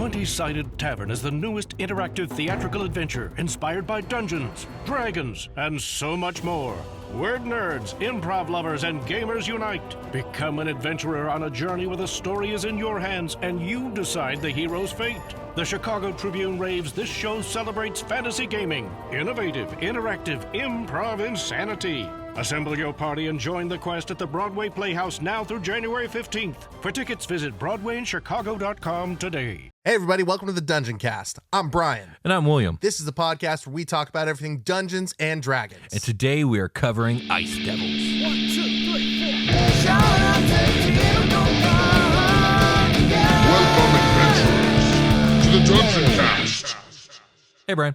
20-sided tavern is the newest interactive theatrical adventure inspired by Dungeons, Dragons, and so much more. Word nerds, improv lovers, and gamers unite. Become an adventurer on a journey where the story is in your hands and you decide the hero's fate. The Chicago Tribune raves this show celebrates fantasy gaming, innovative, interactive, improv insanity. Assemble your party and join the quest at the Broadway Playhouse now through January 15th. For tickets, visit BroadwayInChicago.com today. Hey everybody, welcome to the Dungeoncast. I'm Brian. And I'm William. This is the podcast where we talk about everything Dungeons and Dragons. And today we are covering Ice Devils. 1, 2, 3, 4. Shout out to Welcome, adventurers, to the Dungeoncast. Hey, Brian.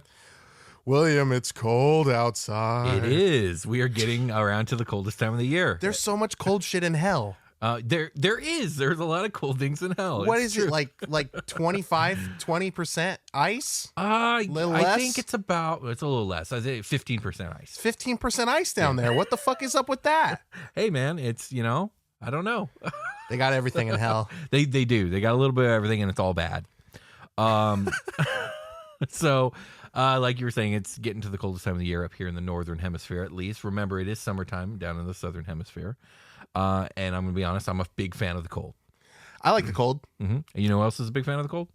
William, it's cold outside. It is. We are getting around to the coldest time of the year. There's so much cold shit in hell. There's a lot of cold things in hell. What It's is true. it, like 20% ice? Little less? I think it's a little less. I say 15% ice. 15% ice down there. What the fuck is up with that? Hey, man, it's, I don't know. They got everything in hell. They do. They got a little bit of everything, and it's all bad. So, like you were saying, it's getting to the coldest time of the year up here in the northern hemisphere, at least. Remember, it is summertime down in the southern hemisphere. And I'm going to be honest, I'm a big fan of the cold. I like the cold. Mm-hmm. And you know who else is a big fan of the cold?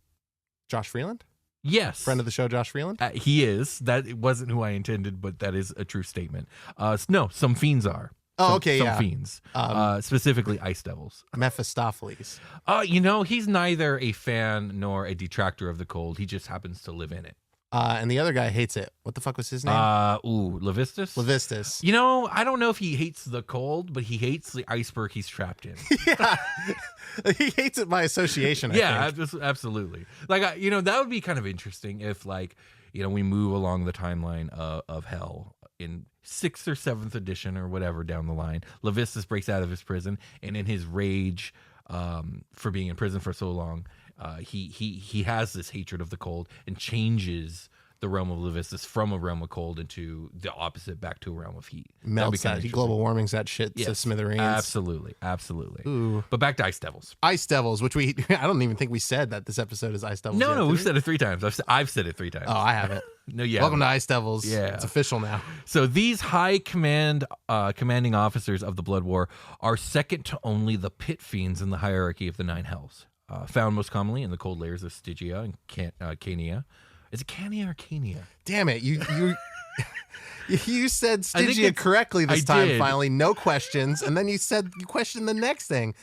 Josh Freeland? Yes. Friend of the show, Josh Freeland? He is. That wasn't who I intended, but that is a true statement. No, some fiends are. Oh, okay, some yeah. fiends. Specifically Ice Devils. Mephistopheles. He's neither a fan nor a detractor of the cold. He just happens to live in it. And the other guy hates it. What the fuck was his name? Levistus? Levistus. I don't know if he hates the cold, but he hates the iceberg he's trapped in. Yeah. He hates it by association, I think. Absolutely. That would be kind of interesting if, we move along the timeline of hell in 6th or 7th edition or whatever down the line. Levistus breaks out of his prison, and in his rage for being in prison for so long, he has this hatred of the cold and changes the realm of Levistus from a realm of cold into the opposite, back to a realm of heat. Melts that. He global warmings that shit to smithereens. Absolutely. Ooh. But back to Ice Devils. Ice Devils, which I don't even think we said that this episode is Ice Devils. No, we've said it 3 times. I've said it 3 times. Oh, I haven't. No, yeah. Welcome to Ice Devils. Yeah. It's official now. So these high commanding officers of the Blood War are second to only the pit fiends in the hierarchy of the 9 hells. Found most commonly in the cold layers of Stygia and Cania. Is it Cania or Cania? Damn it. You said Stygia correctly this time, did. finally. No questions. And then you questioned the next thing.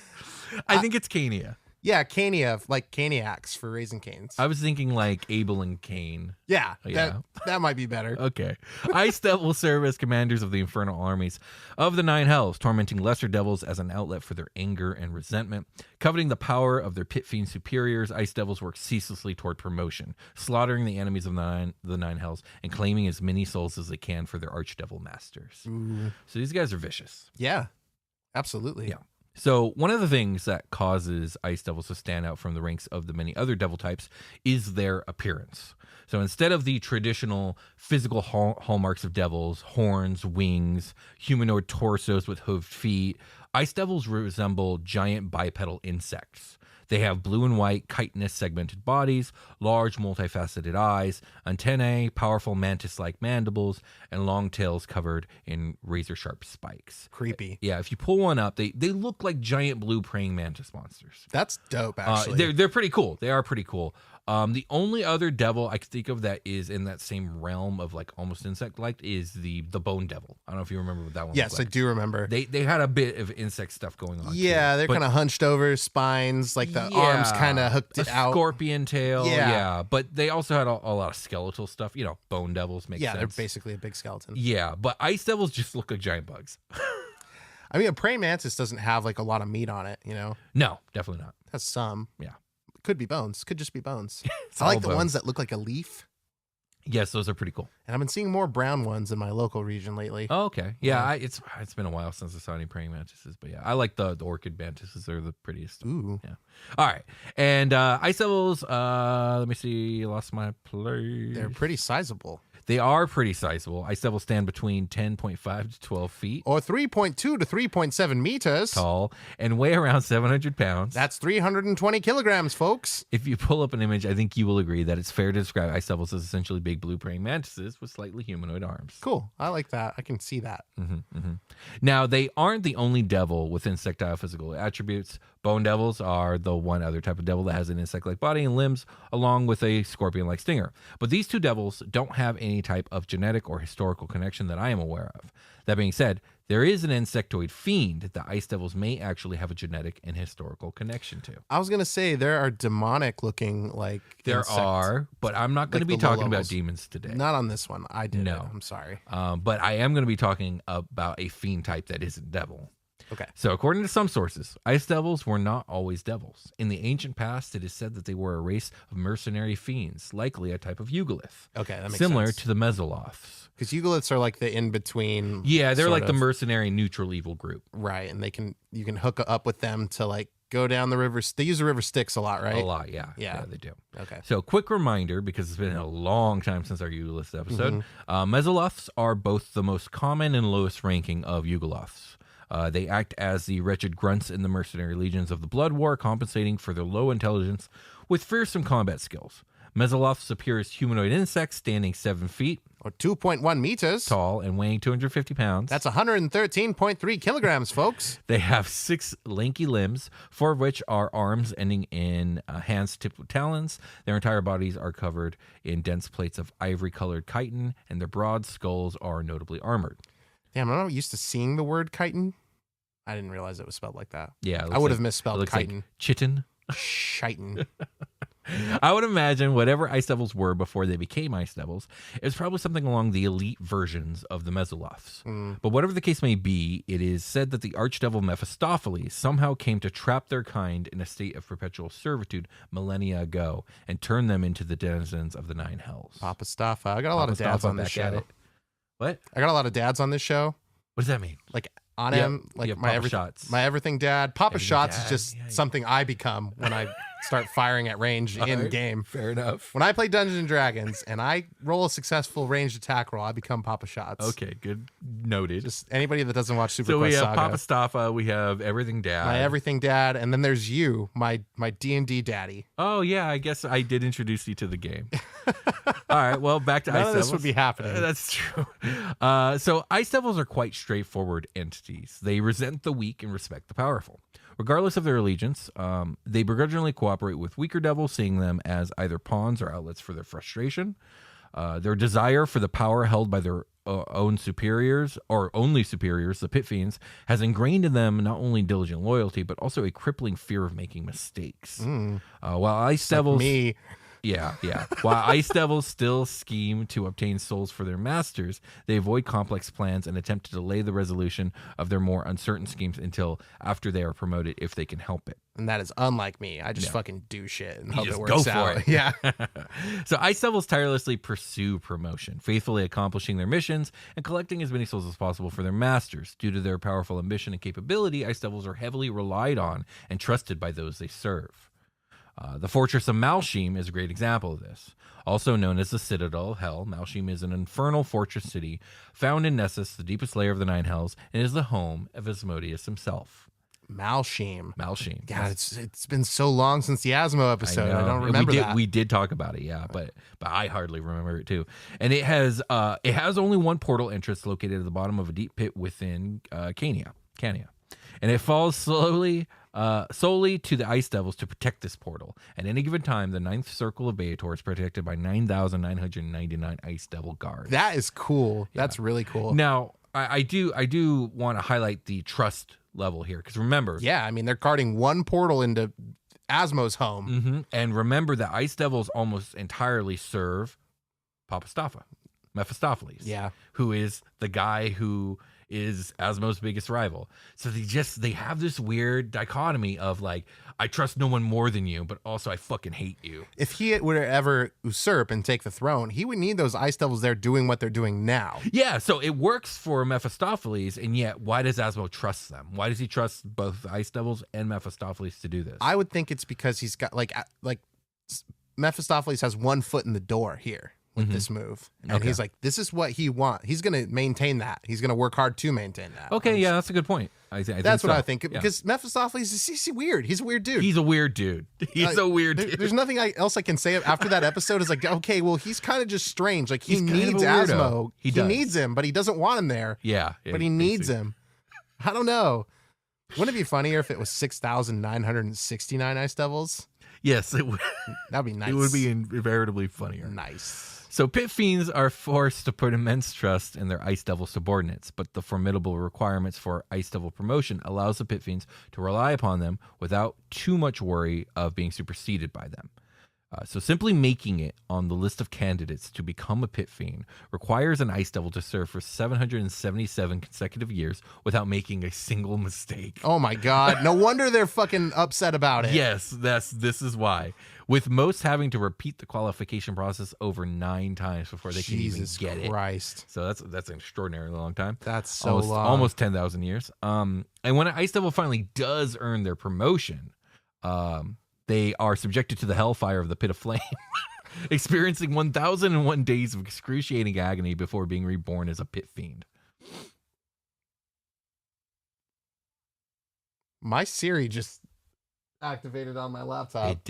I think it's Cania. Yeah, Cania, like Caniacs for Raising Canes. I was thinking like Abel and Cain. Yeah, Yeah. that might be better. Okay. Ice Devils serve as commanders of the infernal armies of the 9 hells, tormenting lesser devils as an outlet for their anger and resentment. Coveting the power of their pit fiend superiors, Ice Devils work ceaselessly toward promotion, slaughtering the enemies of the nine hells and claiming as many souls as they can for their archdevil masters. Ooh. So these guys are vicious. Yeah, absolutely. Yeah. So one of the things that causes Ice Devils to stand out from the ranks of the many other devil types is their appearance. So instead of the traditional physical hallmarks of devils, horns, wings, humanoid torsos with hooved feet, Ice Devils resemble giant bipedal insects. They have blue and white chitinous segmented bodies, large multifaceted eyes, antennae, powerful mantis-like mandibles, and long tails covered in razor-sharp spikes. Creepy. Yeah, if you pull one up, they look like giant blue praying mantis monsters. That's dope, actually. They're pretty cool. They are pretty cool. The only other devil I can think of that is in that same realm of like almost insect-like is the bone devil. I don't know if you remember what that one Yes, looked like. I do remember. They had a bit of insect stuff going on. Yeah, too. they're But- kind of hunched over, spines, like the arms kind of hooked it a out. Scorpion tail. Yeah. Yeah. But they also had a lot of skeletal stuff. Bone devils make Yeah, sense. they're basically a big skeleton. Yeah, but Ice Devils just look like giant bugs. I mean, a praying mantis doesn't have like a lot of meat on it, No, definitely not. Has some. Yeah. Could be bones. Could just be bones. It's I like all the bones. ones that look like a leaf. Yes, those are pretty cool. And I've been seeing more brown ones in my local region lately. Oh, okay. Yeah, it's been a while since I saw any praying mantises, but yeah, I like the orchid mantises. They're the prettiest. Ooh. Yeah. All right. And Ice Devils, let me see. I lost my place. They're pretty sizable. They are pretty sizable. Ice devils stand between 10.5 to 12 feet Or 3.2 to 3.7 meters. tall and weigh around 700 pounds. That's 320 kilograms, folks. If you pull up an image, I think you will agree that it's fair to describe ice devils as essentially big blue praying mantises with slightly humanoid arms. Cool. I like that. I can see that. Now, they aren't the only devil with insectile physical attributes. Bone devils are the one other type of devil that has an insect-like body and limbs, along with a scorpion-like stinger. But these two devils don't have any type of genetic or historical connection that I am aware of. That being said, there is an insectoid fiend that ice devils may actually have a genetic and historical connection to. I was going to say there are demonic looking like There insects. are, but I'm not going Like to be the low talking about levels. demons today. Not on this one. I did. No. I'm sorry. But I am going to be talking about a fiend type that isn't devil. Okay. So, according to some sources, ice devils were not always devils. In the ancient past, it is said that they were a race of mercenary fiends, likely a type of Yugolith. Okay, that makes similar sense. to the Mesoloths. Because Yugoliths are like the in-between. Yeah, they're sort like the of- mercenary neutral evil group. Right, and you can hook up with them to like go down the river. They use the river Styx a lot, right? A lot, yeah. Yeah. They do. Okay. So, quick reminder, because it's been a long time since our Yugoliths episode. Mesoloths are both the most common and lowest ranking of Yugoloths. They act as the wretched grunts in the mercenary legions of the Blood War, compensating for their low intelligence with fearsome combat skills. Mesoloths appear as humanoid insects standing 7 feet Or 2.1 meters. tall and weighing 250 pounds. That's 113.3 kilograms, folks. They have 6 lanky limbs, 4 of which are arms ending in hands tipped with talons. Their entire bodies are covered in dense plates of ivory-colored chitin, and their broad skulls are notably armored. Damn, I'm not used to seeing the word chitin. I didn't realize it was spelled like that. Yeah, I would have it misspelled looks chitin. like chitin. Chitin. I would imagine whatever ice devils were before they became ice devils, it was probably something along the elite versions of the Mesoloths. But whatever the case may be, it is said that the archdevil Mephistopheles somehow came to trap their kind in a state of perpetual servitude millennia ago and turn them into the denizens of the nine hells. Papa Staffa. I got a lot of dads Staffa on this back at show. it. What? I got a lot of dads on this show. What does that mean? Like on Yep. him, like Yep, my Papa everything, Shots. my everything dad. Papa Everything Shots dad, is just yeah. something I become when I start firing at range in Alright. game. Fair enough. When I play Dungeons and Dragons and I roll a successful ranged attack roll, I become Papa Shots. Okay, good. Noted. Just anybody that doesn't watch Super So we Quest have Saga. Papa Staffa, we have Everything Dad. My everything dad, and then there's you, my D&D daddy. Oh yeah, I guess I did introduce you to the game. All right, well, back to None Ice of Devils. this would be happening. That's true. So Ice Devils are quite straightforward entities. They resent the weak and respect the powerful. Regardless of their allegiance, they begrudgingly cooperate with weaker devils, seeing them as either pawns or outlets for their frustration. Their desire for the power held by their own superiors, or only superiors, the pit fiends, has ingrained in them not only diligent loyalty, but also a crippling fear of making mistakes. While Ice Devils... Me. Yeah. While Ice Devils still scheme to obtain souls for their masters, they avoid complex plans and attempt to delay the resolution of their more uncertain schemes until after they are promoted, if they can help it. And that is unlike me. I just fucking do shit and hope just it go works for out. it. Yeah. So Ice Devils tirelessly pursue promotion, faithfully accomplishing their missions and collecting as many souls as possible for their masters. Due to their powerful ambition and capability, Ice Devils are heavily relied on and trusted by those they serve. The Fortress of Malshim is a great example of this. Also known as the Citadel of Hell, Malshim is an infernal fortress city found in Nessus, the deepest layer of the Nine Hells, and is the home of Asmodeus himself. Malshim. Malshim. God, it's been so long since the Asmo episode. I know. don't remember that. We did talk about it, yeah, but I hardly remember it too. And it has only one portal entrance located at the bottom of a deep pit within Cania, and it falls solely to the Ice Devils to protect this portal. At any given time, the ninth circle of Beator is protected by 9,999 Ice Devil guards. That is cool. That's really cool. Now, I do want to highlight the trust level here, because remember, Yeah, I mean, they're guarding one portal into Asmo's home. and remember that Ice Devils almost entirely serve Papa Staffa, Mephistopheles, Yeah. who is the guy who is Asmo's biggest rival. So they have this weird dichotomy of like, I trust no one more than you, but also I fucking hate you. If he would ever usurp and take the throne, he would need those Ice Devils there doing what they're doing now. Yeah, so it works for Mephistopheles, and yet why does Asmo trust them? Why does he trust both Ice Devils and Mephistopheles to do this? I would think it's because he's got like Mephistopheles has one foot in the door here. with this move. And he's like, this is what he wants. He's going to maintain that. He's going to work hard to maintain that. Okay, yeah, that's a good point. I that's think what so. I think. Because Mephistopheles is he's weird. He's a weird dude. He's a weird dude. He's a weird dude. There's nothing else I can say after that episode. Is like, okay, well, he's kind of just strange. Like, he He's kind of needs a weirdo. Asmo. He does. needs him, but he doesn't want him there. Yeah. But he needs him. I don't know. Wouldn't it be funnier if it was 6,969 ice devils? Yes, it would. That'd be nice. It would be invariably funnier. Nice. So pit fiends are forced to put immense trust in their ice devil subordinates, but the formidable requirements for ice devil promotion allows the pit fiends to rely upon them without too much worry of being superseded by them. So simply making it on the list of candidates to become a pit fiend requires an ice devil to serve for 777 consecutive years without making a single mistake. Oh my God. No wonder they're fucking upset about it. Yes, this is why. With most having to repeat the qualification process over 9 times before they can even get it. Christ. So that's an extraordinarily long time. That's so long. Almost 10,000 years. And when an ice devil finally does earn their promotion, they are subjected to the hellfire of the pit of flame, experiencing 1,001 days of excruciating agony before being reborn as a pit fiend. My Siri just activated on my laptop. It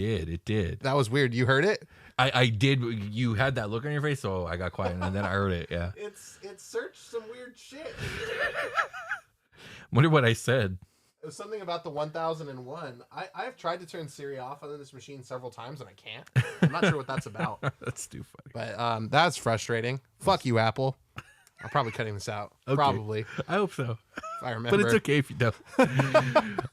did. That was weird. You heard it? I did. You had that look on your face, so I got quiet, and then I heard it. Yeah. It searched some weird shit. Wonder what I said. It was something about the 1001. I've tried to turn Siri off on this machine several times and I can't. I'm not sure what that's about. That's too funny. But that's frustrating. Fuck you, Apple. I'm probably cutting this out. Okay. Probably. I hope so. If I remember. But it's okay if you don't. All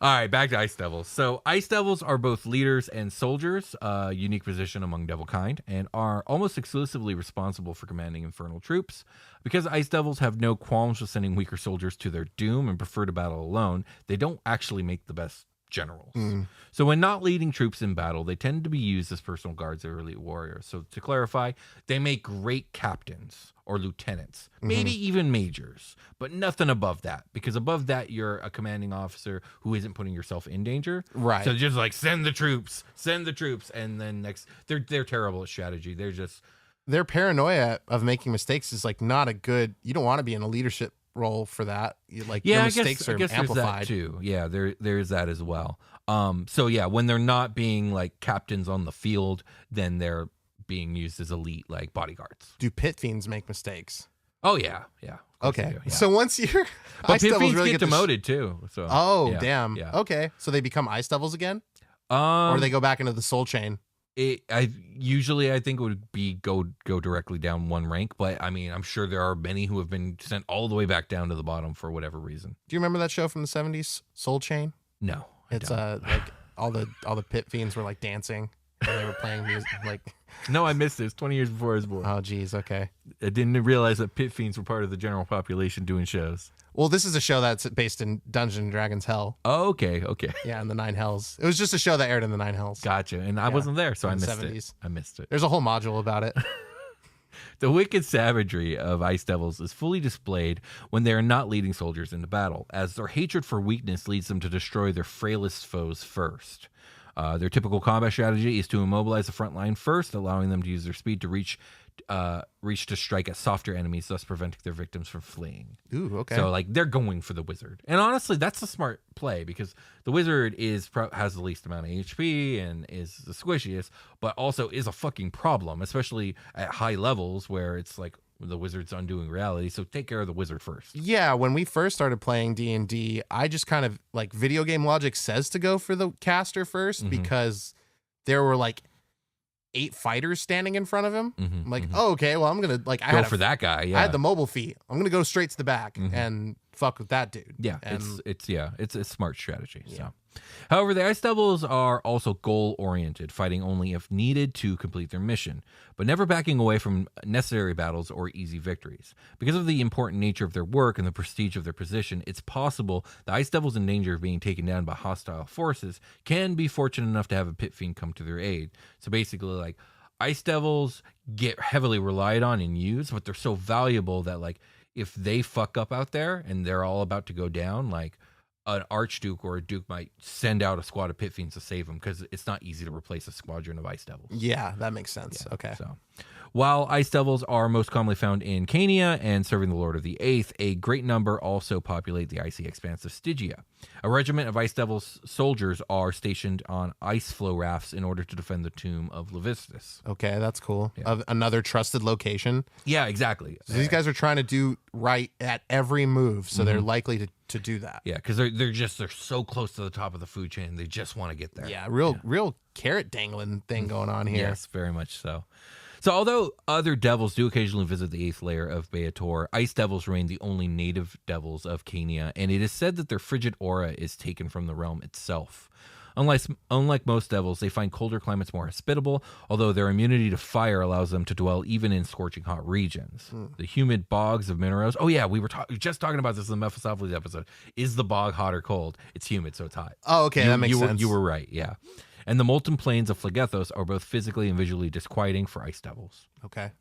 right, back to Ice Devils. So Ice Devils are both leaders and soldiers, a unique position among devil kind, and are almost exclusively responsible for commanding infernal troops. Because Ice Devils have no qualms with sending weaker soldiers to their doom and prefer to battle alone, they don't actually make the best generals. So when not leading troops in battle, they tend to be used as personal guards of elite warriors. So to clarify, they make great captains or lieutenants, maybe even majors, but nothing above that, because above that you're a commanding officer who isn't putting yourself in danger. Right. So just like send the troops, and then next they're terrible at strategy. They're just their paranoia of making mistakes is like not a good. You don't want to be in a leadership role for that. Your mistakes are amplified. There's that too. Yeah, there's that as well. So yeah, when they're not being like captains on the field, then they're being used as elite like bodyguards. Do pit fiends make mistakes? Oh yeah. Okay. Do, yeah. So once you're but Ice pit Devils fiends really get get demoted too. So Oh damn. Yeah. Okay. So they become Ice Devils again, or they go back into the Soul Chain. I think it would be go directly down one rank, but I mean I'm sure there are many who have been sent all the way back down to the bottom for whatever reason. Do you remember that show from the 70s, Soul Chain? No, It's like all the pit fiends were like dancing and they were playing music like. No, I missed this 20 years before I was born. Oh geez, okay. I didn't realize that pit fiends were part of the general population doing shows. Well, this is a show that's based in Dungeons and Dragons Hell. Oh, okay. Yeah, in the 9 Hells. It was just a show that aired in the 9 Hells. Gotcha. And I wasn't there, so I in the missed 70s. it. I missed it. There's a whole module about it. The wicked savagery of Ice Devils is fully displayed when they are not leading soldiers into battle, as their hatred for weakness leads them to destroy their frailest foes first. Their typical combat strategy is to immobilize the front line first, allowing them to use their speed to reach to strike at softer enemies, thus preventing their victims from fleeing. Ooh, okay. So like they're going for the wizard, and honestly, that's a smart play because the wizard has the least amount of HP and is the squishiest, but also is a fucking problem, especially at high levels where it's like the wizard's undoing reality. So take care of the wizard first. Yeah, when we first started playing D&D, I just kind of like video game logic says to go for the caster first because there were like 8 fighters standing in front of him. I'm like, oh, okay, well, I'm gonna like go for that guy. Yeah, I had the mobile feat. I'm gonna go straight to the back and fuck with that dude. Yeah, and it's a smart strategy. Yeah. So. However, the Ice Devils are also goal-oriented, fighting only if needed to complete their mission, but never backing away from necessary battles or easy victories. Because of the important nature of their work and the prestige of their position, it's possible the Ice Devils in danger of being taken down by hostile forces can be fortunate enough to have a pit fiend come to their aid. So basically, like, Ice Devils get heavily relied on and used, but they're so valuable that, like, if they fuck up out there and they're all about to go down, like, an archduke or a duke might send out a squad of pit fiends to save him, because it's not easy to replace a squadron of ice devils. Yeah, that makes sense. Yeah, Okay. So, while ice devils are most commonly found in Cania and serving the Lord of the Eighth, a great number also populate the icy expanse of Stygia. A regiment of ice devils soldiers are stationed on ice flow rafts in order to defend the tomb of Levistus. Okay, that's cool. Yeah. Another trusted location. Yeah, exactly. So these guys are trying to do right at every move, so they're likely to do that. Yeah, because they're so close to the top of the food chain, they just want to get there. Yeah, real carrot dangling thing going on here. Yes, very much so. So although other devils do occasionally visit the 8th layer of Beator, ice devils remain the only native devils of Cania, and it is said that their frigid aura is taken from the realm itself. Unlike most devils, they find colder climates more hospitable, although their immunity to fire allows them to dwell even in scorching hot regions. The humid bogs of Mineros. Oh yeah, we were just talking about this in the Mephistopheles episode. Is the bog hot or cold? It's humid, so it's hot. Oh, okay, that makes sense. You were right, yeah. And the molten plains of Phlegethos are both physically and visually disquieting for ice devils. Okay.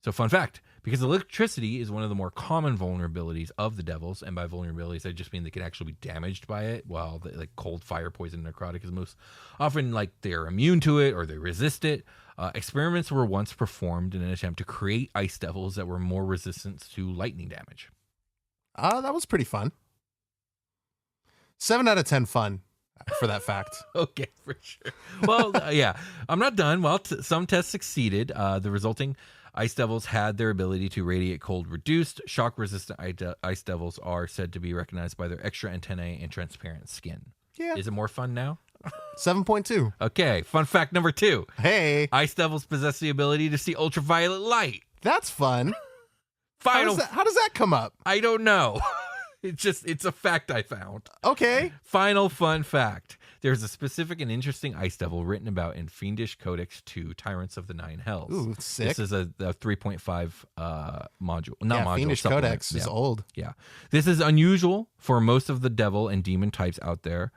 So fun fact, because electricity is one of the more common vulnerabilities of the devils, and by vulnerabilities I just mean they can actually be damaged by it, while like cold, fire, poison, necrotic is most often like they're immune to it or they resist it. Experiments were once performed in an attempt to create ice devils that were more resistant to lightning damage. That was pretty fun. 7 out of 10 fun for that fact. Okay, for sure. Well, yeah, I'm not done. Well, some tests succeeded. The resulting ice devils had their ability to radiate cold reduced. Shock-resistant ice devils are said to be recognized by their extra antennae and transparent skin. Yeah. Is it more fun now? 7.2. Okay, fun fact number 2. Hey, Ice devils possess the ability to see ultraviolet light. that's fun. Final. How does that come up? I don't know. It's a fact I found. Okay. Final fun fact. There's a specific and interesting ice devil written about in Fiendish Codex 2, Tyrants of the Nine Hells. Ooh, sick. This is a 3.5 module. Fiendish supplement. Codex is old. Yeah. This is unusual for most of the devil and demon types out there.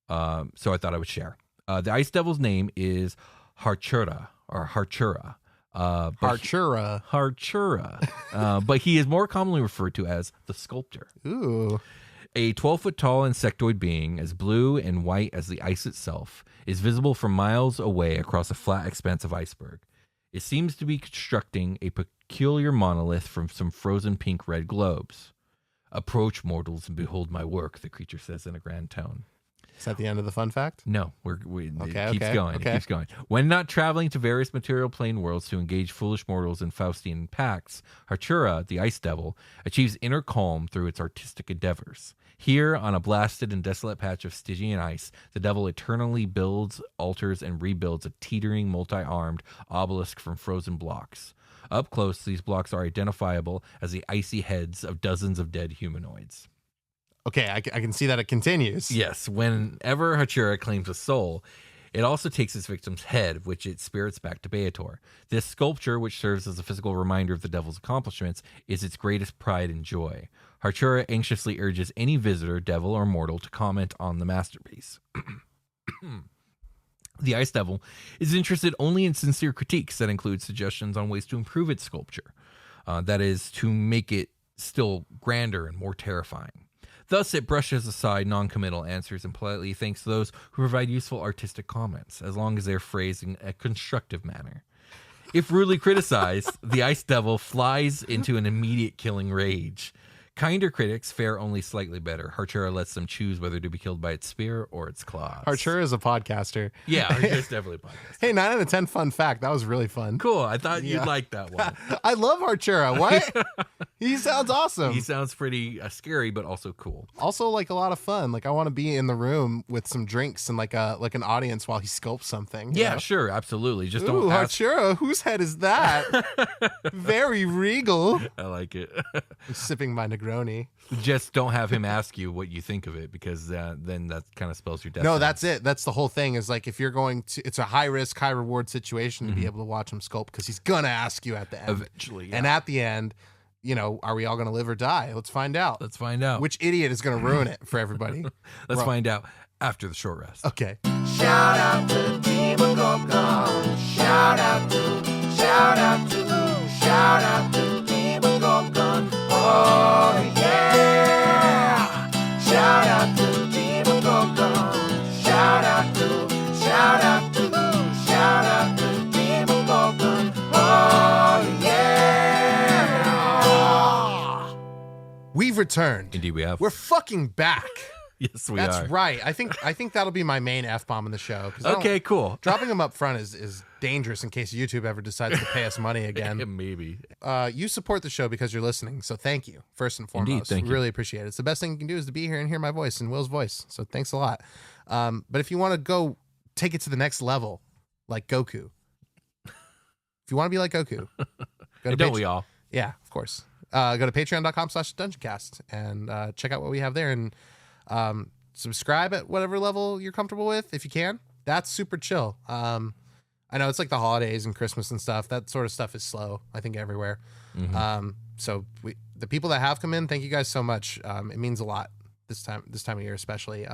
So I thought I would share. The ice devil's name is Harchura or Harchura. Harchura. But he is more commonly referred to as the Sculptor. Ooh. A 12-foot tall insectoid being, as blue and white as the ice itself, is visible from miles away across a flat expanse of iceberg. It seems to be constructing a peculiar monolith from some frozen pink-red globes. Approach, mortals, and behold my work, the creature says in a grand tone. Is that the end of the fun fact? No, it keeps going. Okay. It keeps going. When not traveling to various material plane worlds to engage foolish mortals in Faustian pacts, Harchura, the ice devil, achieves inner calm through its artistic endeavors. Here, on a blasted and desolate patch of Stygian ice, the devil eternally builds, alters, and rebuilds a teetering, multi-armed obelisk from frozen blocks. Up close, these blocks are identifiable as the icy heads of dozens of dead humanoids. Okay, I can see that it continues. Yes, whenever Harchura claims a soul, it also takes its victim's head, which it spirits back to Beator. This sculpture, which serves as a physical reminder of the devil's accomplishments, is its greatest pride and joy. Harchura anxiously urges any visitor, devil or mortal, to comment on the masterpiece. The Ice Devil is interested only in sincere critiques that include suggestions on ways to improve its sculpture. That is, to make it still grander and more terrifying. Thus, it brushes aside non-committal answers and politely thanks those who provide useful artistic comments, as long as they're phrased in a constructive manner. If rudely criticized, the Ice Devil flies into an immediate killing rage. Kinder critics fare only slightly better. Harchura lets them choose whether to be killed by its spear or its claws. Harchura is a podcaster. Yeah, Harchura's definitely a podcaster. Hey, 9 out of 10 fun fact. That was really fun. Cool. I thought you'd like that one. I love Harchura. What? He sounds awesome. He sounds pretty scary, but also cool. Also, like, a lot of fun. Like, I want to be in the room with some drinks and like an audience while he sculpts something. Yeah, know? Sure, absolutely. Just Ooh, don't ask. Harchura, whose head is that? Very regal. I like it. I'm sipping my Negroni. Just don't have him ask you what you think of it, because then that kind of spells your death. No, sentence. that's it. That's the whole thing. Is like, if you're going to, it's a high risk, high reward situation to be able to watch him sculpt, because he's gonna ask you at the end. Eventually, yeah. And at the end, you know, are we all gonna live or die? Let's find out. Let's find out. Which idiot is gonna ruin it for everybody? Let's find out after the short rest. Okay. Shout out to Demon Gorgon. Shout out to Demon Gorgon. Oh yeah. Shout out to Demon We've returned. Indeed, we have. We're fucking back. Yes, we That's are. right. I think that'll be my main F-bomb in the show. Okay, cool. Dropping them up front is dangerous in case YouTube ever decides to pay us money again. Maybe. You support the show because you're listening, so thank you, first and foremost. Indeed, thank you. Really appreciate it. It's the best thing you can do is to be here and hear my voice and Will's voice, so thanks a lot. But if you want to go take it to the next level, like Goku, if you want to be like Goku, go to Don't we all? Yeah, of course. Go to patreon.com/dungeoncast and check out what we have there, and subscribe at whatever level you're comfortable with if you can. That's super chill. I know it's like the holidays and Christmas and stuff. That sort of stuff is slow, I think, everywhere. So the people that have come in, thank you guys so much. It means a lot this time of year, especially.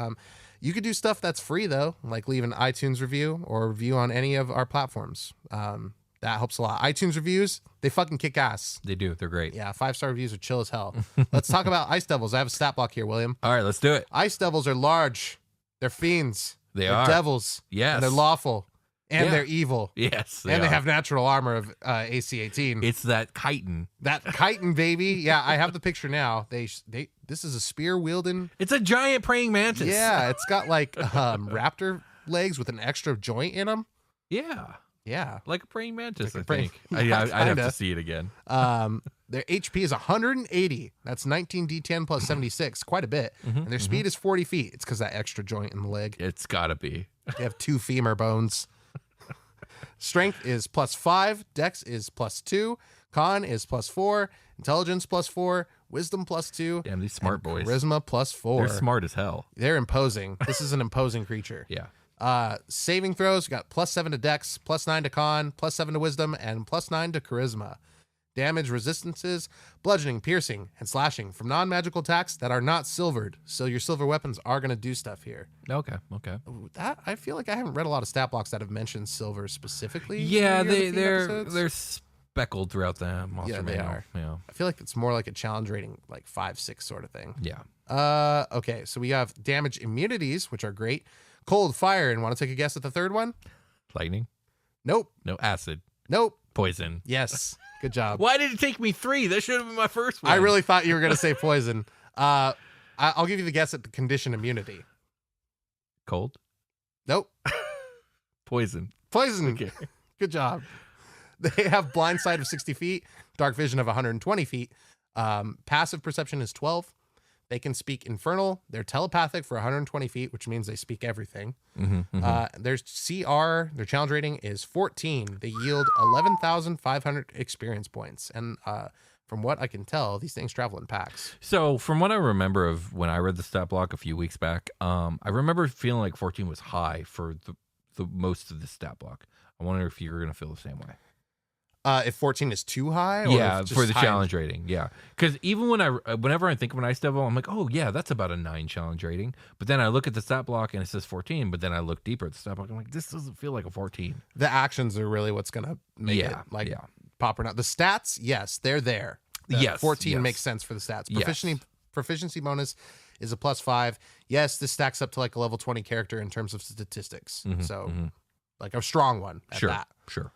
You could do stuff that's free though, like leave an iTunes review or review on any of our platforms. That helps a lot. iTunes reviews, they fucking kick ass. They do. They're great. Yeah, 5-star reviews are chill as hell. Let's talk about Ice Devils. I have a stat block here, William. All right, let's do it. Ice Devils are large. They're fiends. They're They're devils. Yes. And they're lawful. And Yeah. they're evil. Yes. And they are. have natural armor of AC 18. It's that chitin. That chitin, baby. Yeah, I have the picture now. This is a spear wielding. It's a giant praying mantis. Yeah, it's got like raptor legs with an extra joint in them. Yeah. Yeah. Like a praying mantis, Like a I praying- think. Yeah, I'd have kinda. to see it again. Their HP is 180. That's 19d10 plus 76. Quite a bit. And their speed is 40 feet. It's because that extra joint in the leg. It's got to be. They have 2 femur bones. Strength is +5. Dex is +2. Con is +4. Intelligence +4. Wisdom +2. Damn, these smart and boys. Charisma +4. They're smart as hell. They're imposing. This is an imposing creature. Yeah. Saving throws, we got +7 to Dex, +9 to Con, +7 to Wisdom, and +9 to Charisma. Damage resistances, bludgeoning, piercing, and slashing from non-magical attacks that are not silvered. So your silver weapons are going to do stuff here. Okay. Ooh, that I feel like I haven't read a lot of stat blocks that have mentioned silver specifically. Yeah, in the Fiend they're episodes. speckled throughout the monster Yeah, they manual. are. Yeah. I feel like it's more like a challenge rating, like 5-6 sort of thing. Yeah. Okay, so we have damage immunities, which are great. Cold, fire, and want to take a guess at the third one? Lightning. Nope. No acid. Nope. Poison. Yes. Good job. Why did it take me 3? That should have been my first one. I really thought you were going to say poison. I'll give you the guess at the condition immunity. Cold. Nope. Poison. Poison. Okay. Good job. They have blind sight of 60 feet, dark vision of 120 feet. Passive perception is 12. They can speak infernal. They're telepathic for 120 feet, which means they speak everything. Their CR, their challenge rating is 14. They yield 11,500 experience points. And from what I can tell, these things travel in packs. So, from what I remember of when I read the stat block a few weeks back, I remember feeling like 14 was high for the most of the stat block. I wonder if you're going to feel the same way. If 14 is too high? Or Yeah, if just for the high- challenge rating. Yeah. Because even whenever I think of an ice devil, I'm like, oh, yeah, that's about a 9 challenge rating. But then I look at the stat block and it says 14. But then I look deeper at the stat block. I'm like, this doesn't feel like a 14. The actions are really what's going to make it pop or not. The stats, yes, they're there. The Yes, 14 yes. makes sense for the stats. Yes. Proficiency bonus is a +5. Yes, this stacks up to like a level 20 character in terms of statistics. So like a strong one at that. Sure.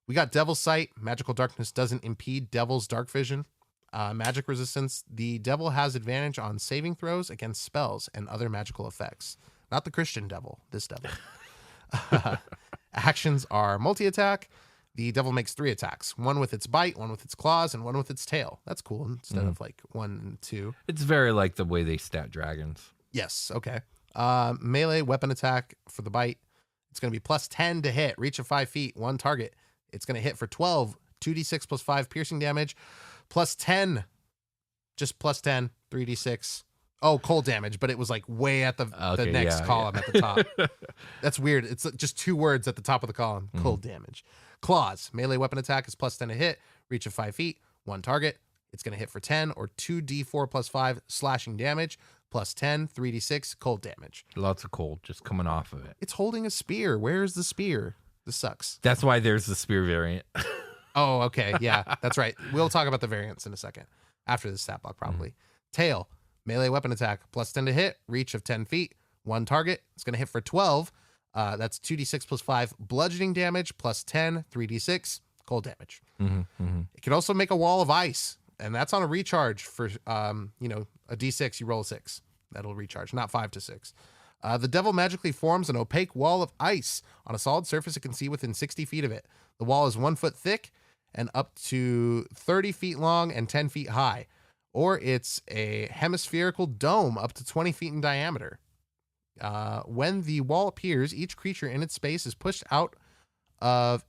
We got Devil's Sight. Magical darkness doesn't impede Devil's dark vision. Magic resistance. The Devil has advantage on saving throws against spells and other magical effects. Not the Christian Devil, this Devil. Actions are multi-attack. The Devil makes 3 attacks. 1 with its bite, 1 with its claws, and 1 with its tail. That's cool instead of like 1 and 2. It's very like the way they stat dragons. Yes, okay. Melee weapon attack for the bite. It's going to be +10 to hit. Reach of 5 feet, 1 target. It's going to hit for 12, 2d6 plus 5 piercing damage, +10, just +10, 3d6. Oh, cold damage, but it was like way at the next column at the top. That's weird. It's just 2 words at the top of the column. Cold damage. Claws. Melee weapon attack is +10 to hit. Reach of 5 feet, 1 target. It's going to hit for 10 or 2d4 plus 5 slashing damage, +10, 3d6 cold damage. Lots of cold just coming off of it. It's holding a spear. Where is the spear? This sucks. That's why there's the spear variant. Oh, okay. Yeah, that's right. We'll talk about the variants in a second. After this stat block, probably. Tail. Melee weapon attack. +10 to hit. Reach of 10 feet. 1 target. It's going to hit for 12. That's 2d6 plus 5 bludgeoning damage. +10, 3d6 cold damage. It can also make a wall of ice. And that's on a recharge for, a D6, you roll a 6. That'll recharge, not 5 to 6. The devil magically forms an opaque wall of ice on a solid surface it can see within 60 feet of it. The wall is 1 foot thick and up to 30 feet long and 10 feet high. Or it's a hemispherical dome up to 20 feet in diameter. When the wall appears, each creature in its space is pushed out of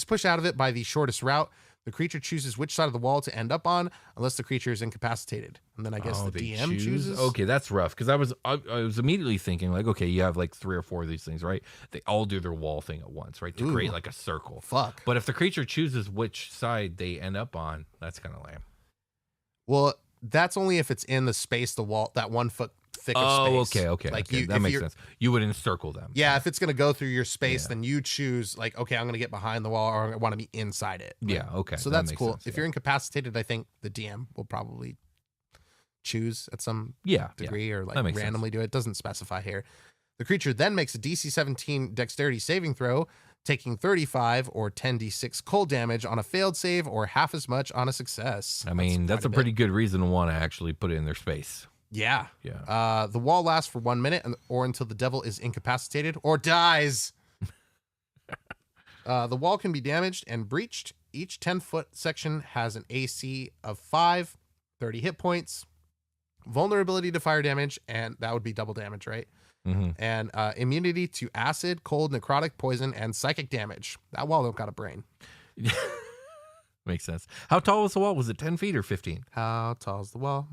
it by the shortest route. The creature chooses which side of the wall to end up on, unless the creature is incapacitated. And then I guess the DM chooses. Okay, that's rough, because I was immediately thinking, like, okay, you have like 3 or 4 of these things, right? They all do their wall thing at once, right? To create like a circle. Fuck. But if the creature chooses which side they end up on, that's kind of lame. Well, that's only if it's in the space, the wall, that 1 foot thick of space. Okay. Like okay. That makes sense. You would encircle them. Yeah, if it's going to go through your space, then you choose, like, okay, I'm going to get behind the wall, or I want to be inside it. Yeah, okay. So that's cool. If you're incapacitated, I think the DM will probably choose at some degree or like randomly do it. It doesn't specify here. The creature then makes a DC 17 dexterity saving throw, taking 35 or 10d6 cold damage on a failed save, or half as much on a success. I mean, that's a pretty good reason to want to actually put it in their space. Yeah. Yeah. The wall lasts for 1 minute or until the devil is incapacitated or dies. The wall can be damaged and breached. Each 10-foot section has an AC of 5, 30 hit points, vulnerability to fire damage, and that would be double damage, right? Mm-hmm. And immunity to acid, cold, necrotic, poison, and psychic damage. That wall don't got a brain. Makes sense. How tall was the wall? Was it 10 feet or 15? How tall is the wall?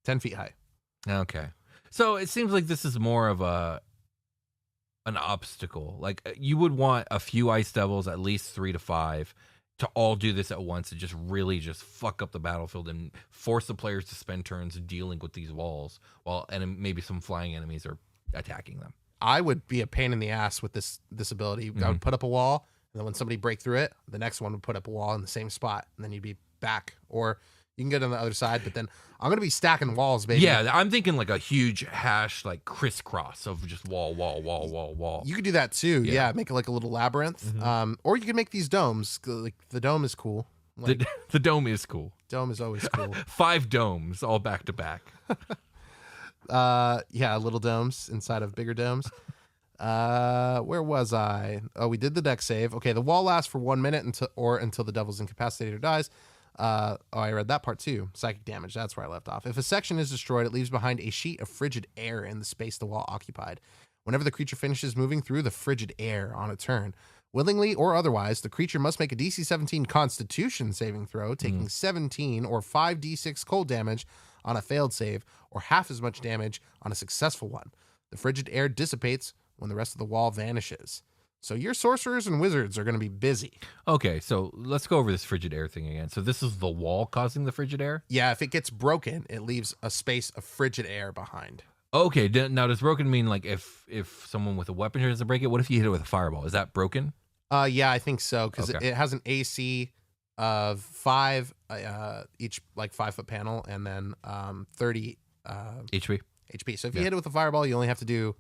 10 feet high. Okay. So it seems like this is more of an obstacle. Like, you would want a few ice devils, at least 3 to 5, to all do this at once and just really just fuck up the battlefield and force the players to spend turns dealing with these walls while maybe some flying enemies are attacking them. I would be a pain in the ass with this ability. I would put up a wall, and then when somebody break through it, the next one would put up a wall in the same spot, and then you'd be back. Or you can get on the other side, but then I'm going to be stacking walls, baby. Yeah, I'm thinking like a huge hash, like crisscross of just wall. You could do that too. Yeah, make it like a little labyrinth. Or you can make these domes. Like the dome is cool. Like, the dome is cool. Dome is always cool. 5 domes all back to back. Yeah, little domes inside of bigger domes. Where was I? Oh, we did the deck save. Okay, the wall lasts for 1 minute until the devil's incapacitated or dies. I read that part too. Psychic damage. That's where I left off. If a section is destroyed, it leaves behind a sheet of frigid air in the space the wall occupied. Whenever the creature finishes moving through the frigid air on a turn, willingly or otherwise, the creature must make a DC 17 Constitution saving throw, taking 17 or 5d6 cold damage on a failed save, or half as much damage on a successful one. The frigid air dissipates when the rest of the wall vanishes. So your sorcerers and wizards are going to be busy. Okay, so let's go over this frigid air thing again. So this is the wall causing the frigid air? Yeah, if it gets broken, it leaves a space of frigid air behind. Okay, now does broken mean like if someone with a weapon tries to break it? What if you hit it with a fireball? Is that broken? Yeah, I think so, because Okay. it has an AC of 5, each like 5-foot panel, and then 30 HP? HP. So if you hit it with a fireball, you only have to do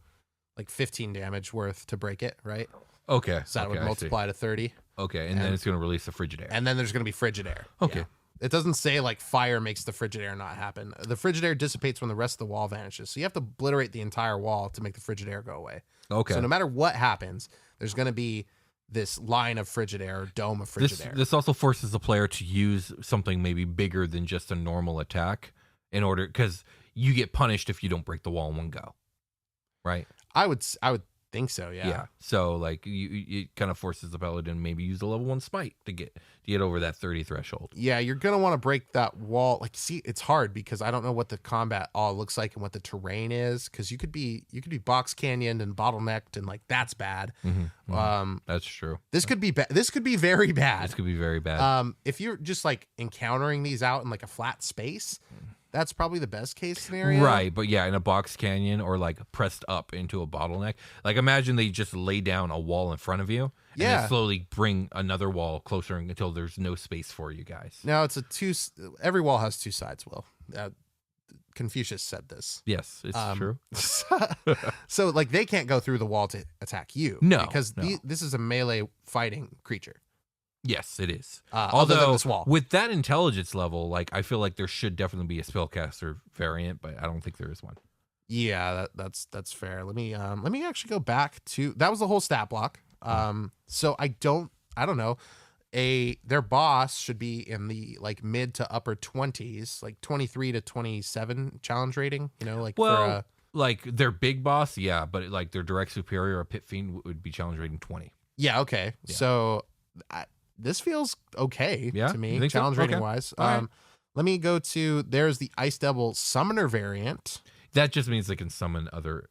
like 15 damage worth to break it, right? Okay. So that would multiply to 30. Okay, and then it's going to release the frigid air. And then there's going to be frigid air. Okay. Yeah. It doesn't say like fire makes the frigid air not happen. The frigid air dissipates when the rest of the wall vanishes. So you have to obliterate the entire wall to make the frigid air go away. Okay. So no matter what happens, there's going to be this line of frigid air, or dome of frigid air. This also forces the player to use something maybe bigger than just a normal attack in order, because you get punished if you don't break the wall in one go, right? I would think so, yeah. So like it kind of forces the paladin maybe use a level 1 smite to get over that 30 threshold. Yeah, you're gonna want to break that wall. Like, see, it's hard because I don't know what the combat all looks like and what the terrain is. Because you could be box canyoned and bottlenecked, and like that's bad. That's true. This could be This could be very bad. This could be very bad. If you're just like encountering these out in like a flat space, that's probably the best case scenario. Right, but yeah, in a box canyon or like pressed up into a bottleneck. Like imagine they just lay down a wall in front of you and then slowly bring another wall closer until there's no space for you guys. Now it's every wall has 2 sides, Will. Confucius said this. Yes, it's true. So like they can't go through the wall to attack you. No, because this is a melee fighting creature. Yes, it is. Other than this wall. With that intelligence level, like I feel like there should definitely be a spellcaster variant, but I don't think there is one. Yeah, that's fair. Let me actually go back to that was the whole stat block. So I don't know. Their boss should be in the like mid to upper 20s, like 23 to 27 challenge rating, like their big boss, yeah, but like their direct superior, a pit fiend, would be challenge rating 20. Yeah, okay. Yeah. So this feels okay to me, challenge rating wise. Right. Let me go to there's the Ice Devil Summoner variant. That just means they can summon other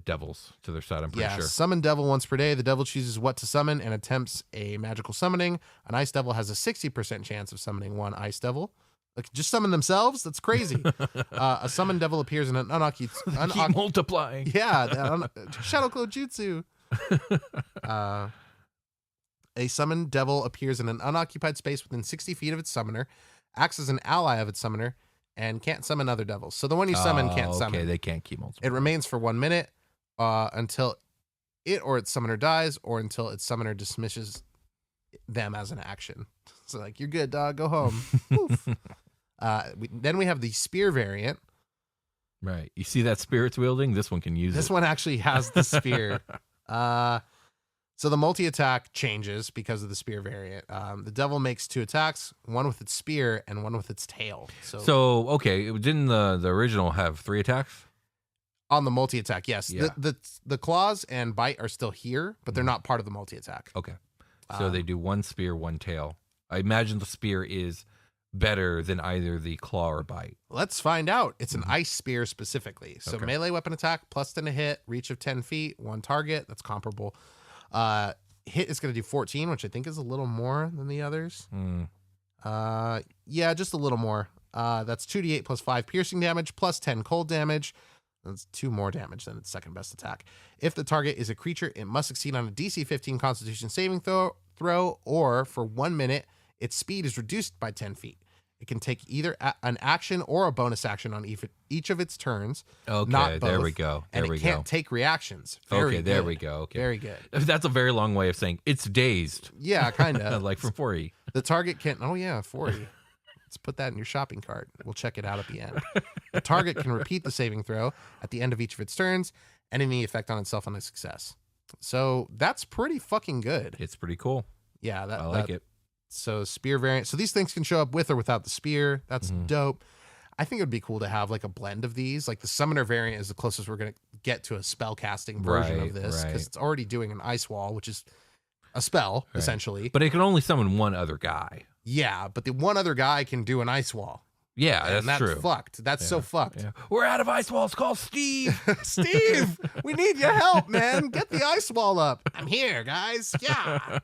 devils to their side, I'm pretty sure. Summon devil once per day. The devil chooses what to summon and attempts a magical summoning. An ice devil has a 60% chance of summoning one ice devil. Like, just summon themselves? That's crazy. A summoned devil appears in an unoccupied... Keep multiplying. Yeah, Shadow Clone Jutsu. A summoned devil appears in an unoccupied space within 60 feet of its summoner, acts as an ally of its summoner, and can't summon other devils. So the one you summon can't summon. Okay, they can't keep multiplying. It remains for 1 minute until it or its summoner dies, or until its summoner dismisses them as an action. So like, you're good, dog. Go home. Then we have the spear variant. Right. You see that spirit's wielding? This one can use it. This one actually has the spear. So the multi-attack changes because of the spear variant. The devil makes 2 attacks, one with its spear and one with its tail. So okay, didn't the original have 3 attacks? On the multi-attack, yes. Yeah. The claws and bite are still here, but they're not part of the multi-attack. Okay. So they do 1 spear, 1 tail. I imagine the spear is better than either the claw or bite. Let's find out. It's an ice spear specifically. So melee weapon attack, +10 to hit, reach of 10 feet, 1 target. That's comparable. Hit is going to do 14, which I think is a little more than the others. Yeah, just a little more. That's 2d8 plus 5 piercing damage, plus 10 cold damage. That's 2 more damage than its second best attack. If the target is a creature, it must succeed on a DC 15 Constitution saving throw, or for 1 minute, its speed is reduced by 10 feet. It can take either an action or a bonus action on each of its turns. Okay, not both, there we go. And it can't take reactions. Very there good. we go. Okay. Very good. That's a very long way of saying it's dazed. Yeah, kind of. Like from 4E. The target can... Oh, yeah, 4E. Let's put that in your shopping cart. We'll check it out at the end. The target can repeat the saving throw at the end of each of its turns, ending the effect on itself on a success. So that's pretty fucking good. It's pretty cool. Yeah, I like it. So spear variant. So these things can show up with or without the spear. That's dope. I think it would be cool to have like a blend of these. Like the summoner variant is the closest we're going to get to a spell casting version of this, because it's already doing an ice wall, which is a spell essentially. But it can only summon one other guy. Yeah, but the one other guy can do an ice wall. Yeah, and that's true. Fucked. That's so fucked. Yeah. We're out of ice walls. Call Steve. Steve, we need your help, man. Get the ice wall up. I'm here, guys. Yeah.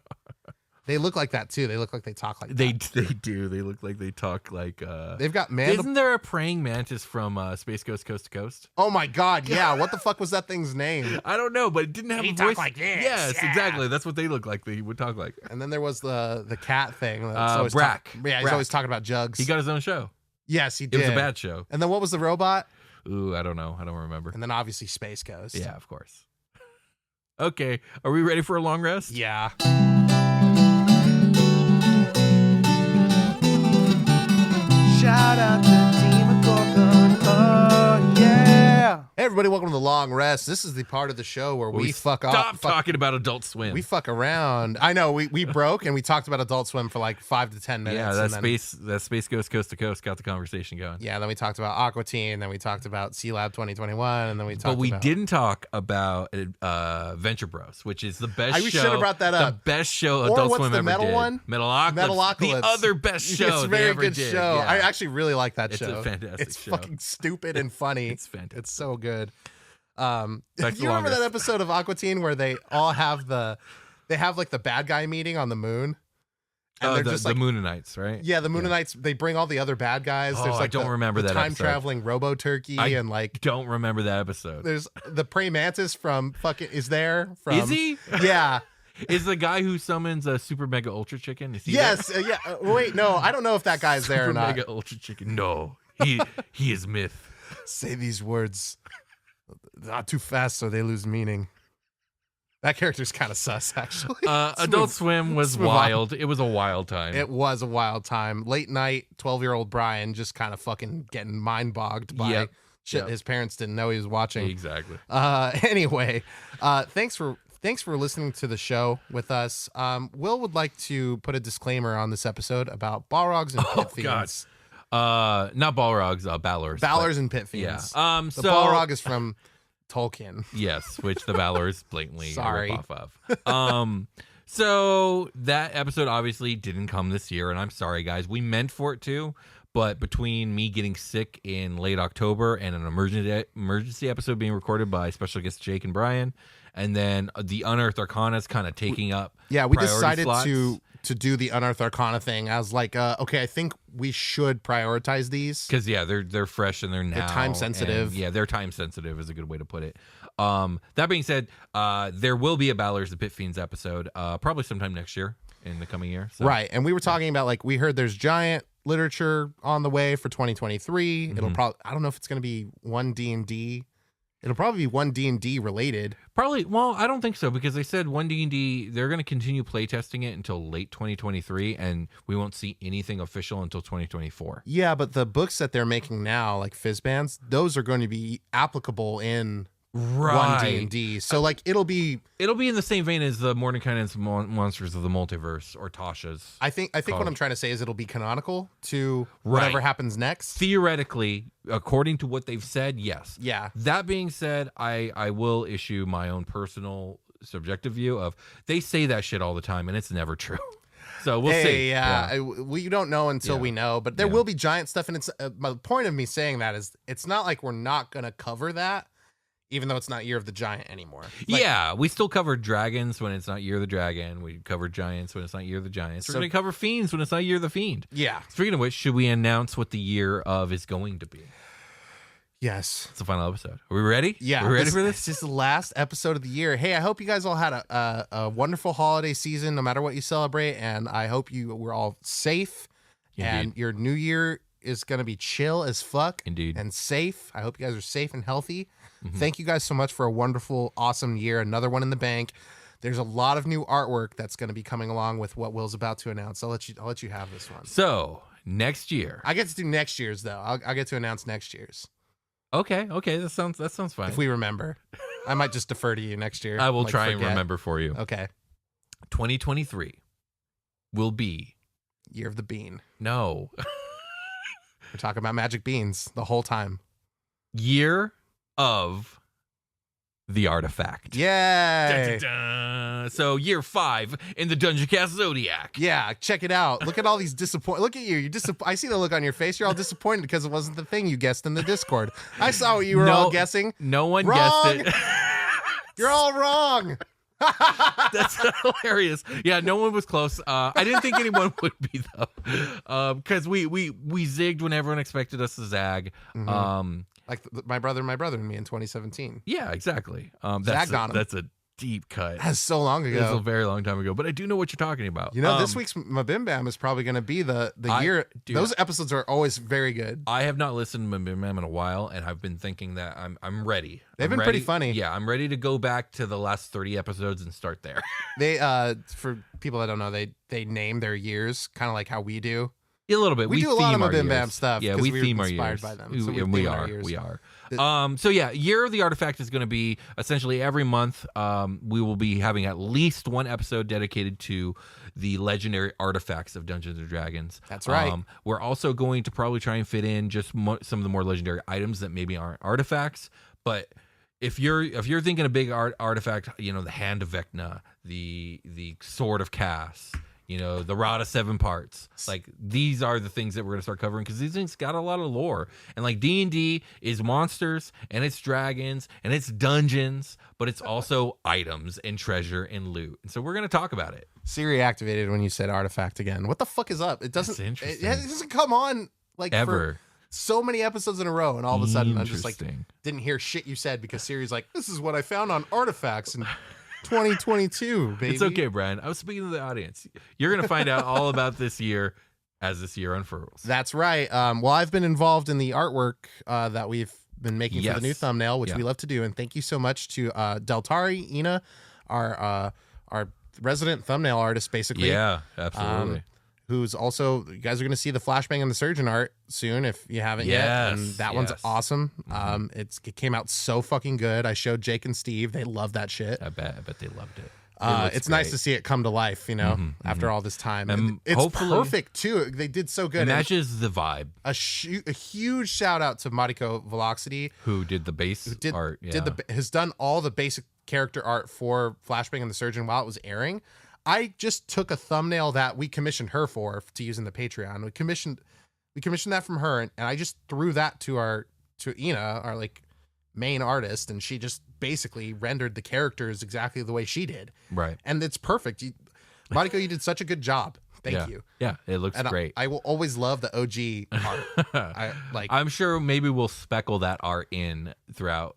They look like that too. They look like they talk like that. They do. They look like they talk like they've got Isn't there a praying mantis from Space Ghost Coast to Coast? Oh my god, yeah. What the fuck was that thing's name? I don't know, but it didn't have a voice like this. Yes, yeah. exactly. That's what they look like. They would talk like. And then there was the cat thing. That's always Brack. He's Brack. always talking about jugs. He got his own show. Yes, he It did. was a bad show. And then what was the robot? Ooh, I don't know. I don't remember. And then obviously Space Ghost. Yeah, of course. Okay, are we ready for a long rest? Yeah. Shout out to Demon Gorgon. Oh, yeah. Hey, everybody, welcome to the long rest. This is the part of the show where we fuck off. Stop talking about Adult Swim. We fuck around. I know, we broke and we talked about Adult Swim for like 5 to 10 minutes. Yeah, that Space Ghost Coast to Coast got the conversation going. Yeah, then we talked about Aqua Teen, then we talked about C-Lab 2021, and then we talked about... But we didn't talk about Venture Bros, which is the best show. We should have brought that up. The best show Or Adult what's Swim the ever metal did. one? Metalocalypse. Metalocalypse. The other best show It's a they very ever good did. show. Yeah. I actually really like that It's show. a fantastic It's show. fucking stupid and funny. It's fantastic. It's so good. You Back to remember that longest. episode of Aqua Teen where they all have they have like the bad guy meeting on the moon? And they're just the like, Moonanites, right? yeah, the Moonanites, they bring all the other bad guys. Oh, There's like I don't remember the that time episode. traveling Robo Turkey and like Don't remember that episode. there's the praying mantis from fucking is there from Is he? Yeah. Is the guy who summons a super mega ultra chicken? Is he Yes, yeah. Wait, no, I don't know if that guy's there or Super not. mega ultra chicken. No, he is myth. Say these words not too fast so they lose meaning. That character's kind of sus, actually. Adult Swim was wild. It was a wild time. It was a wild time. Late night, 12-year-old Brian just kind of fucking getting mind bogged by shit his parents didn't know he was watching. Exactly. Anyway, thanks for listening to the show with us. Will would like to put a disclaimer on this episode about Balrogs and Pit Fiends. Not Balrogs, Balors. Balors and Pit Fiends. Yeah. The Balrog is from Tolkien. Yes, which the Balors blatantly Sorry. rip off of. So that episode obviously didn't come this year, and I'm sorry, guys. We meant for it to, but between me getting sick in late October and an emergency episode being recorded by special guests Jake and Brian, and then the Unearthed Arcanas kind of taking up. Yeah, we priority decided slots. to do the Unearthed Arcana thing as like, okay, I think we should prioritize these. Because they're fresh and they're now time sensitive. Yeah, they're time sensitive is a good way to put it. That being said, there will be a Balors the Pit Fiends episode, probably sometime next year in the coming year. So. Right, and we were talking about like we heard there's giant literature on the way for 2023. It'll probably I don't know if it's going to be one D&D. It'll probably be one D&D related. Probably. Well, I don't think so because they said one D&D. They're going to continue playtesting it until late 2023, and we won't see anything official until 2024. Yeah, but the books that they're making now, like Fizzbands, those are going to be applicable in one D&D. So like it'll be in the same vein as the Mordenkainen's Monsters of the Multiverse or Tasha's. I think what I'm trying to say is it'll be canonical to whatever happens next. Theoretically, according to what they've said, yes. Yeah. That being said, I will issue my own personal subjective view of they say that shit all the time and it's never true. So we'll see. Yeah. We don't know until we know, but there will be giant stuff. And it's the point of me saying that is it's not like we're not going to cover that. Even though it's not Year of the Giant anymore. Like, we still cover dragons when it's not Year of the Dragon. We cover giants when it's not Year of the Giants. We're going to cover fiends when it's not Year of the Fiend. Yeah. Speaking of which, should we announce what the year of is going to be? Yes. It's the final episode. Are we ready? Yeah. We're ready for this? This is the last episode of the year. Hey, I hope you guys all had a wonderful holiday season, no matter what you celebrate. And I hope you were all safe. Indeed. And your new year is going to be chill as fuck. Indeed. And safe. I hope you guys are safe and healthy. Thank you guys so much for a wonderful, awesome year. Another one in the bank. There's a lot of new artwork that's going to be coming along with what Will's about to announce. I'll let you have this one. So next year, I get to do next year's though. I'll get to announce next year's. Okay, that sounds fine. If we remember, I might just defer to you next year. I will Like, try and forget. remember for you. Okay. 2023 will be Year of the Bean. no We're talking about magic beans the whole time. year of the artifact. Yay! So year 5 in the Dungeoncast Zodiac. Yeah, check it out. Look at all these disappoint. Look at you. You I see the look on your face. You're all disappointed because it wasn't the thing you guessed in the Discord. I saw what you were all guessing. No one Wrong. guessed it. You're all wrong. That's hilarious. Yeah, no one was close. I didn't think anyone would be though, because we zigged when everyone expected us to zag. Like my brother and me in 2017. Yeah, exactly. Zagged on 'em. That's a deep cut. That's so long ago. That's a very long time ago, but I do know what you're talking about. You know, this week's Mabim Bam is probably going to be the year. Dude, those episodes are always very good. I have not listened to Mabim Bam in a while, and I've been thinking that I'm ready. They've been pretty funny. Yeah, I'm ready to go back to the last 30 episodes and start there. They for people that don't know, they name their years kind of like how we do. A little bit. We do a lot of theme our Mabim Bam years. stuff. Yeah, 'cause we were theme our inspired years. by them. So We theme our are. years. We are. So yeah, Year of the Artifact is going to be essentially every month. We will be having at least one episode dedicated to the legendary artifacts of Dungeons and Dragons. That's right. We're also going to probably try and fit in just some of the more legendary items that maybe aren't artifacts. But if you're thinking a big artifact, you know, the Hand of Vecna, the Sword of Cass, you know, the Rod of 7 Parts. Like, these are the things that we're going to start covering because these things got a lot of lore. And, like, D&D is monsters, and it's dragons, and it's dungeons, but it's also items and treasure and loot. And so we're going to talk about it. Siri activated when you said artifact again. What the fuck is up? It doesn't. That's interesting. It doesn't come on, like, Ever. for so many episodes in a row, and all of a sudden I'm just, like, Interesting. didn't hear shit you said because Siri's like, this is what I found on artifacts and 2022, baby. It's okay, Brian. I was speaking to the audience. You're going to find out all about this year as this year unfurls. That's right. Well, I've been involved in the artwork that we've been making for the new thumbnail, which we love to do. And thank you so much to Deltari, Ina, our resident thumbnail artist, basically. Yeah, absolutely. Who's also, you guys are going to see the Flashbang and the Surgeon art soon if you haven't yet. And that one's awesome. It came out so fucking good. I showed Jake and Steve. They love that shit. I bet they loved it. It's nice to see it come to life, you know, after all this time. And it's perfect too. They did so good. It matches the vibe. A huge shout out to Mariko Velocity, who did the base art. Yeah. Has done all the basic character art for Flashbang and the Surgeon while it was airing. I just took a thumbnail that we commissioned her to use in the Patreon. We commissioned that from her, and I just threw that to Ina, our like main artist, and she just basically rendered the characters exactly the way she did. Right. And it's perfect. Mariko, you did such a good job. Thank you. Yeah, it looks great. I will always love the OG art. I'm sure maybe we'll speckle that art in throughout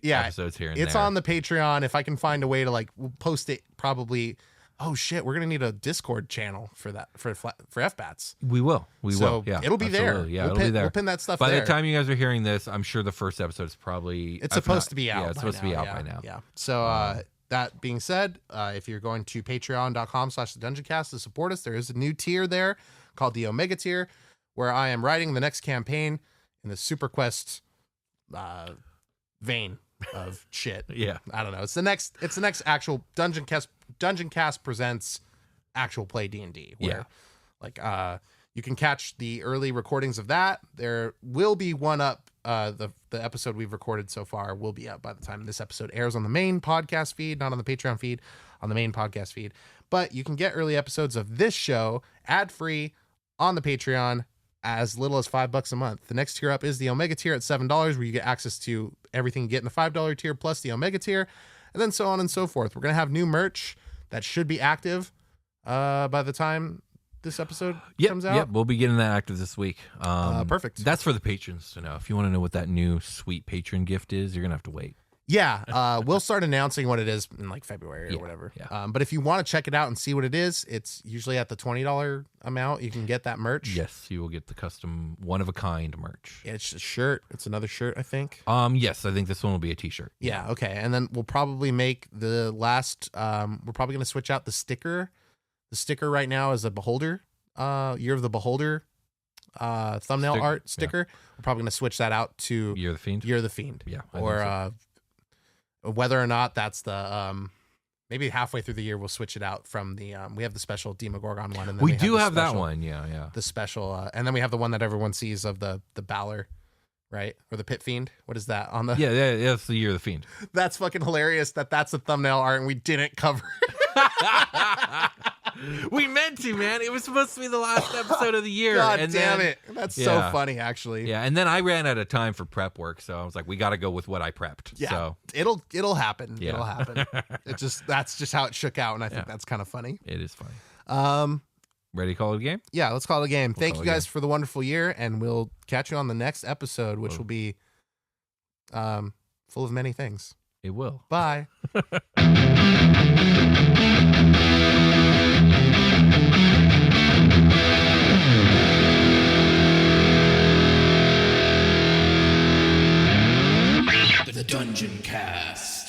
episodes here and there. It's on the Patreon. If I can find a way to we'll post it probably. Oh shit, we're gonna need a Discord channel for that for FBATs. We will. Yeah, it'll be there. Yeah, it'll be there. We'll pin that stuff by there. the time you guys are hearing this, I'm sure the first episode is probably supposed to be out. Yeah, it's supposed to be out by now. Yeah. So that being said, if you're going to patreon.com/thedungeoncast to support us, there is a new tier there called the Omega tier, where I am writing the next campaign in the Super Quest vein of shit. Yeah. I don't know. It's the next actual Dungeoncast presents actual play D&D, where you can catch the early recordings of that. There will be one up. The episode we've recorded so far will be up by the time this episode airs on the main podcast feed, not on the Patreon feed, on the main podcast feed. But you can get early episodes of this show ad-free on the Patreon as little as $5 a month. The next tier up is the Omega tier at $7, where you get access to everything you get in the $5 tier plus the Omega tier, and then so on and so forth. We're going to have new merch that should be active by the time this episode comes out. Yep, we'll be getting that active this week. Perfect. That's for the patrons to know. If you want to know what that new sweet patron gift is, you're going to have to wait. Yeah, we'll start announcing what it is in February or whatever. Yeah. But if you want to check it out and see what it is, it's usually at the $20 amount. You can get that merch. Yes, you will get the custom one-of-a-kind merch. Yeah, it's a shirt. It's another shirt, I think. Yes, I think this one will be a t-shirt. Yeah, okay. And then we'll probably make the last, we're probably going to switch out the sticker. The sticker right now is a Beholder, Year of the Beholder thumbnail art sticker. Yeah. We're probably going to switch that out to Year of the Fiend. Year of the Fiend. Yeah. Or whether or not that's the maybe halfway through the year we'll switch it out from the we have the special Demogorgon one, and then we do have that one. Yeah. The special, and then we have the one that everyone sees of the Balor, right? Or the Pit Fiend. What is that on the? Yeah. It's the Year of the Fiend. That's fucking hilarious. That's the thumbnail art, and we didn't cover. We meant to, man. It was supposed to be the last episode of the year. God damn it. That's so funny, actually. Yeah, and then I ran out of time for prep work, so I was like, we got to go with what I prepped. Yeah, so it'll happen. Yeah. It'll happen. That's just how it shook out, and I think that's kind of funny. It is funny. Ready to call it a game? Yeah, let's call it a game. Thank you guys for the wonderful year, and we'll catch you on the next episode, which will be full of many things. It will. Bye. The Dungeoncast.